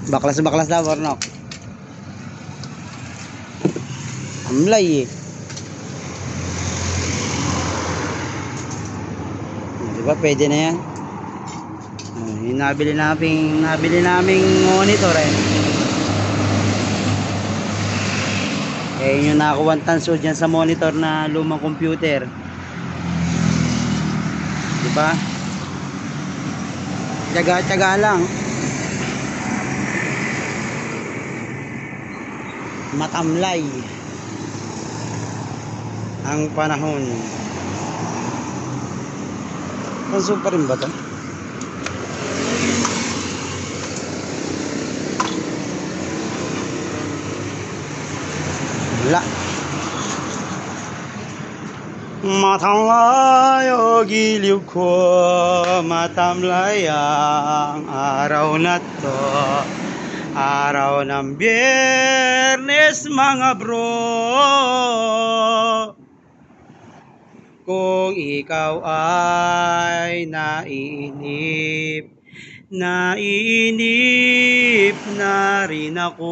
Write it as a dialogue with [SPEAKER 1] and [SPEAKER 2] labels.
[SPEAKER 1] Baklas na, Bornok. Amlay eh. Diba, pwede na yan. Yung nabili naming monitor eh. Yung nakakuha tanso dyan sa monitor na lumang computer. Diba? Tiyaga-tiyaga lang. Matamlay ang panahon. Tanso pa rin ba ito? Wala. Matamlay o giliw ko, matamlay ang araw na to. Araw ng Biyernes mga bro. Kung ikaw ay naiinip na rin ako.